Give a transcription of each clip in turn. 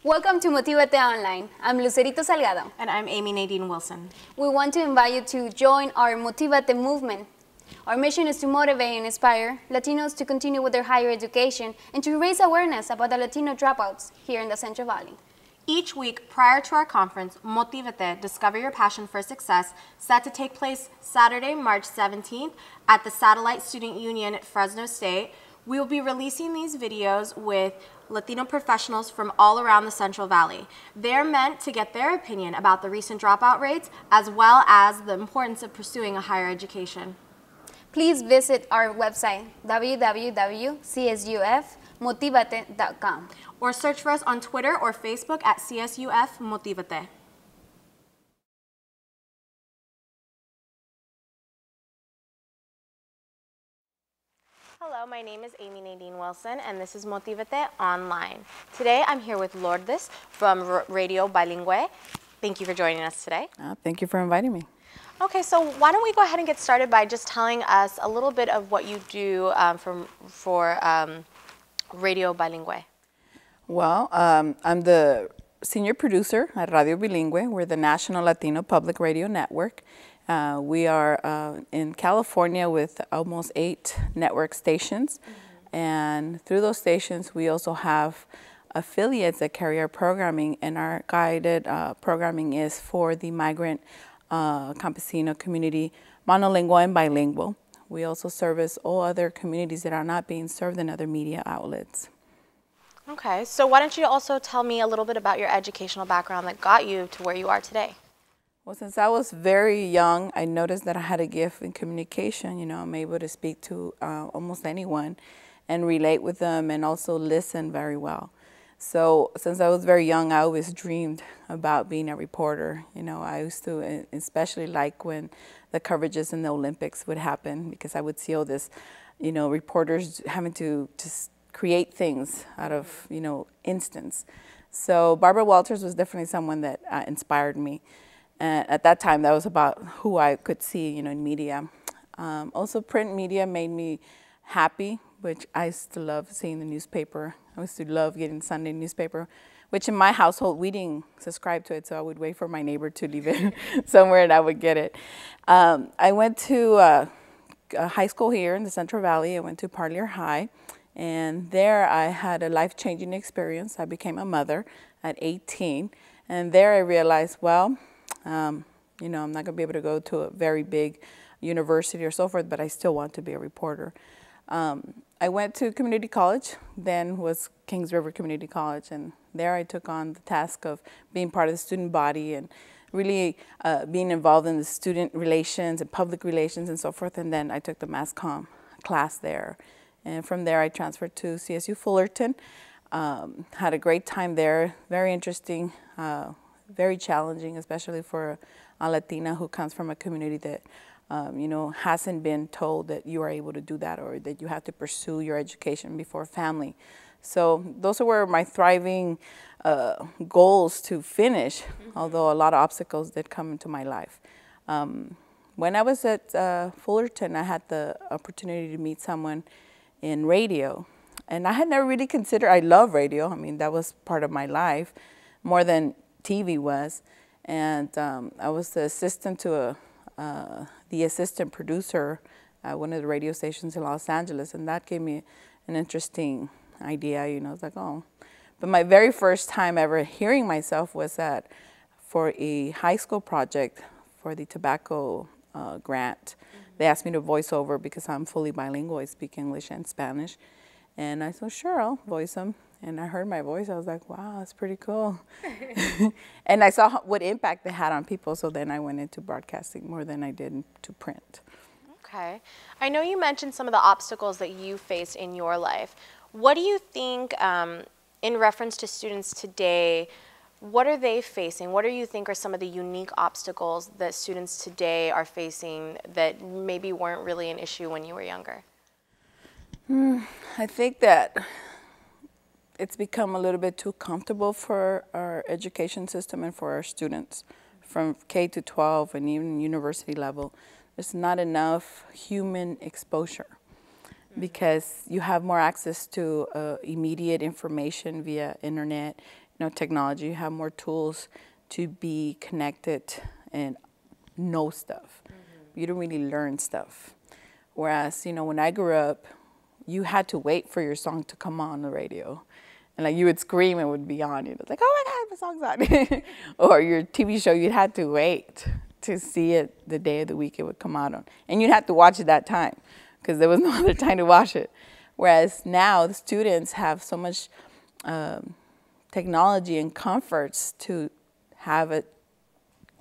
Welcome to Motívate Online. I'm Lucerito Salgado. And I'm Amy Nadine Wilson. We want to invite you to join our Motívate movement. Our mission is to motivate and inspire Latinos to continue with their higher education and to raise awareness about the Latino dropouts here in the Central Valley. Each week prior to our conference, Motívate, Discover Your Passion for Success, set to take place Saturday, March 17th at the Satellite Student Union at Fresno State. We will be releasing these videos with Latino professionals from all around the Central Valley. They're meant to get their opinion about the recent dropout rates as well as the importance of pursuing a higher education. Please visit our website, www.csufmotivate.com. Or search for us on Twitter or Facebook at CSUF Motívate. Hello, my name is Amy Nadine Wilson, and this is Motívate Online. Today, I'm here with Lourdes from Radio Bilingüe. Thank you for joining us today. Thank you for inviting me. Okay, so why don't we go ahead and get started by just telling us a little bit of what you do for Radio Bilingüe. Well, I'm the senior producer at Radio Bilingüe. We're the National Latino Public Radio Network. We are in California with almost 8 network stations. And through those stations, we also have affiliates that carry our programming, and our guided programming is for the migrant campesino community, monolingual and bilingual. We also service all other communities that are not being served in other media outlets. Okay, so why don't you also tell me a little bit about your educational background that got you to where you are today? Well, since I was very young, I noticed that I had a gift in communication. You know, I'm able to speak to almost anyone and relate with them and also listen very well. So since I was very young, I always dreamed about being a reporter. You know, I used to especially like when the coverages in the Olympics would happen, because I would see all this, you know, reporters having to just create things out of, you know, instance. So Barbara Walters was definitely someone that inspired me. And at that time, that was about who I could see, you know, in media. Also, print media made me happy, which I used to love seeing the newspaper. I used to love getting Sunday newspaper, which in my household, we didn't subscribe to it, so I would wait for my neighbor to leave it somewhere and I would get it. I went to a high school here in the Central Valley. I went to Parlier High, and there I had a life-changing experience. I became a mother at 18, and there I realized, well, you know, I'm not going to be able to go to a very big university or so forth, but I still want to be a reporter. I went to community college, then was Kings River Community College, and there I took on the task of being part of the student body and really being involved in the student relations and public relations and so forth, and then I took the Mass Comm class there. And from there I transferred to CSU Fullerton, had a great time there, very interesting, very challenging, especially for a Latina who comes from a community that you know, hasn't been told that you are able to do that or that you have to pursue your education before family. So those were my thriving goals to finish, although a lot of obstacles did come into my life. When I was at Fullerton, I had the opportunity to meet someone in radio. And I had never really considered, I love radio. I mean, that was part of my life, more than TV was. And I was the assistant to the assistant producer at one of the radio stations in Los Angeles, and that gave me an interesting idea. You know, I was like, oh. But my very first time ever hearing myself was for a high school project for the tobacco grant. They asked me to voice over because I'm fully bilingual. I speak English and Spanish. And I said, sure, I'll voice them. And I heard my voice. I was like, wow, that's pretty cool. And I saw what impact it had on people. So then I went into broadcasting more than I did to print. Okay. I know you mentioned some of the obstacles that you faced in your life. What do you think, in reference to students today, what are they facing? What do you think are some of the unique obstacles that students today are facing that maybe weren't really an issue when you were younger? I think that it's become a little bit too comfortable for our education system and for our students from K to 12 and even university level. There's not enough human exposure because you have more access to immediate information via internet, technology. You have more tools to be connected and know stuff. You don't really learn stuff. Whereas, when I grew up, you had to wait for your song to come on the radio. And like you would scream and it would be on. Like, oh my God, my song's on. Or your TV show, you'd have to wait to see it the day of the week it would come out on. And you'd have to watch it that time because there was no other time to watch it. Whereas now the students have so much technology and comforts to have it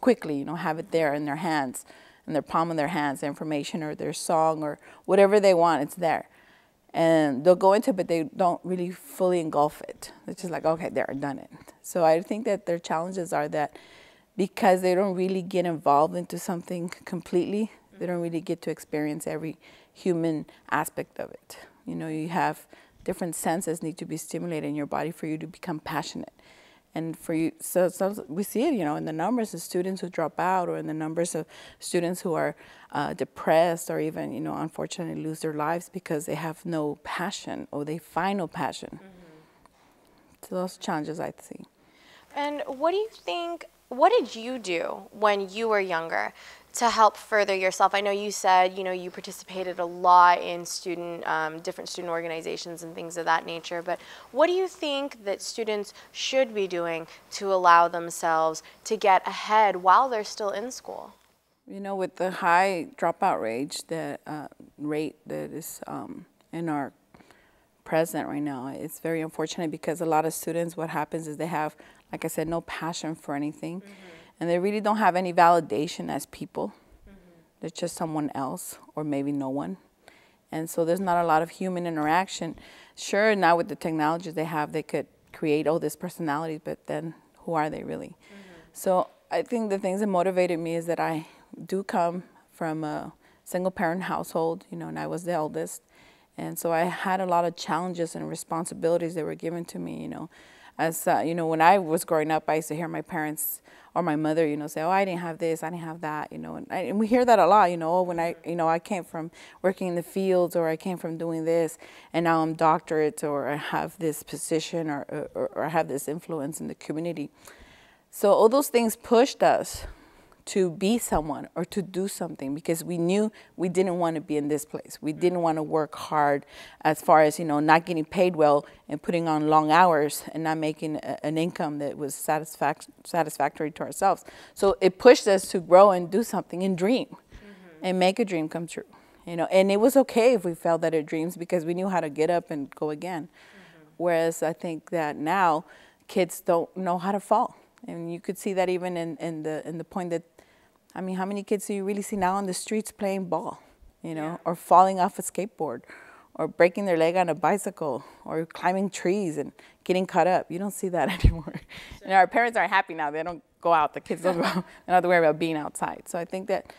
quickly, have it there in their hands, in their palm of their hands, the information or their song or whatever they want, it's there. And they'll go into it, but they don't really fully engulf it. It's just like, okay, there, I've done it. So I think that their challenges are that because they don't really get involved into something completely, they don't really get to experience every human aspect of it. You have different senses need to be stimulated in your body for you to become passionate. And for you, so we see it, in the numbers of students who drop out or in the numbers of students who are depressed or even, unfortunately lose their lives because they have no passion or they find no passion. So those challenges I see. And what do you think, what did you do when you were younger to help further yourself? I know you said, you participated a lot in different student organizations and things of that nature, but what do you think that students should be doing to allow themselves to get ahead while they're still in school? With the high dropout rate that is in our present right now, it's very unfortunate because a lot of students, what happens is they have, like I said, no passion for anything. And they really don't have any validation as people. They're just someone else or maybe no one. And so there's not a lot of human interaction. Sure, now with the technologies they have, they could create all this personality, but then who are they really? So I think the things that motivated me is that I do come from a single parent household, and I was the eldest. And so I had a lot of challenges and responsibilities that were given to me, As, when I was growing up, I used to hear my parents or my mother, say, oh, I didn't have this, I didn't have that, and we hear that a lot, when I came from working in the fields or I came from doing this and now I'm doctorate or I have this position or I have this influence in the community. So all those things pushed us to be someone or to do something because we knew we didn't want to be in this place. We didn't want to work hard as far as, not getting paid well and putting on long hours and not making an income that was satisfactory to ourselves. So it pushed us to grow and do something and dream and make a dream come true. And it was okay if we failed at our dreams because we knew how to get up and go again. Whereas I think that now kids don't know how to fall. And you could see that even in the point that, how many kids do you really see now on the streets playing ball, or falling off a skateboard, or breaking their leg on a bicycle, or climbing trees and getting caught up? You don't see that anymore. And our parents are happy now. They don't go out. The kids don't go. They don't have to worry about being outside. So I think that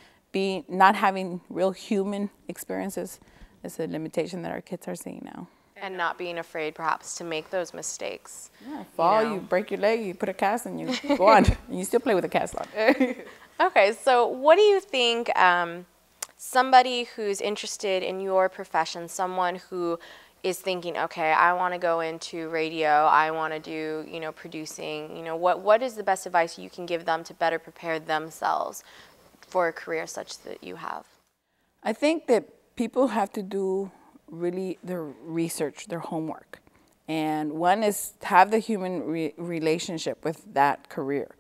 not having real human experiences is a limitation that our kids are seeing now. And not being afraid, perhaps, to make those mistakes. Yeah, fall, you break your leg, you put a cast, and you go on. And you still play with a cast on. Okay, so what do you think somebody who's interested in your profession, someone who is thinking, okay, I want to go into radio, I want to do, producing, what is the best advice you can give them to better prepare themselves for a career such that you have? I think that people have to do really their research, their homework. And one is have the human relationship with that career.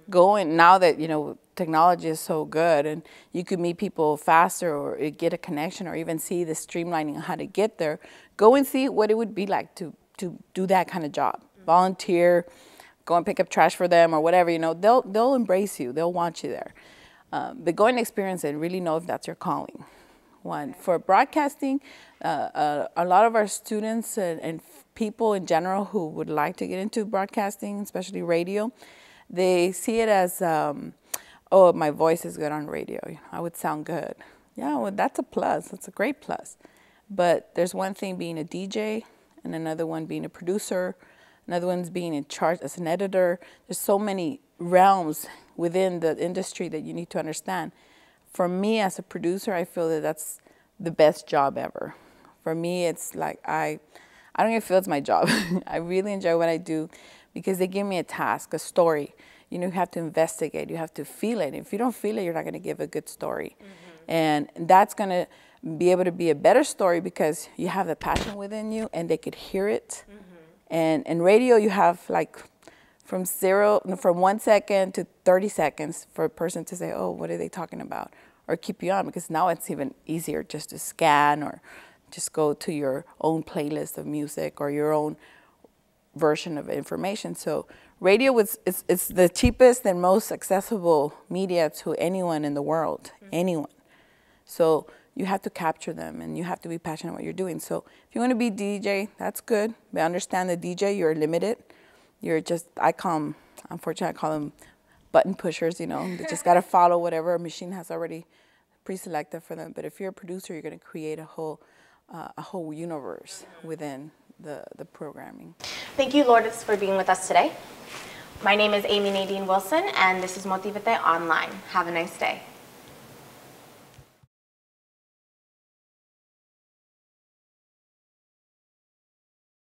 Go in, now that, technology is so good and you could meet people faster or get a connection or even see the streamlining of how to get there, go and see what it would be like to do that kind of job. Volunteer, go and pick up trash for them or whatever, they'll embrace you, they'll want you there. But go and experience it and really know if that's your calling. One, for broadcasting, a lot of our students and people in general who would like to get into broadcasting, especially radio, they see it as, oh, my voice is good on radio. I would sound good. Yeah, well, that's a plus. That's a great plus. But there's one thing being a DJ and another one being a producer, another one's being in charge as an editor. There's so many realms within the industry that you need to understand. For me as a producer, I feel that that's the best job ever. For me, it's like I don't even feel it's my job. I really enjoy what I do because they give me a task, a story. You know, you have to investigate, you have to feel it. If you don't feel it, you're not going to give a good story. And that's going to be able to be a better story because you have the passion within you and they could hear it. And in radio, you have like from 1 second to 30 seconds for a person to say, oh, what are they talking about? Or keep you on, because now it's even easier just to scan or just go to your own playlist of music or your own version of information. So radio it's the cheapest and most accessible media to anyone in the world, anyone. So you have to capture them and you have to be passionate about what you're doing. So if you want to be DJ, that's good. But understand the DJ, you're limited. You're just, unfortunately, I call them button pushers, you know. They just got to follow whatever a machine has already pre-selected for them. But if you're a producer, you're going to create a whole universe within the programming. Thank you, Lourdes, for being with us today. My name is Amy Nadine Wilson, and this is Motívate Online. Have a nice day.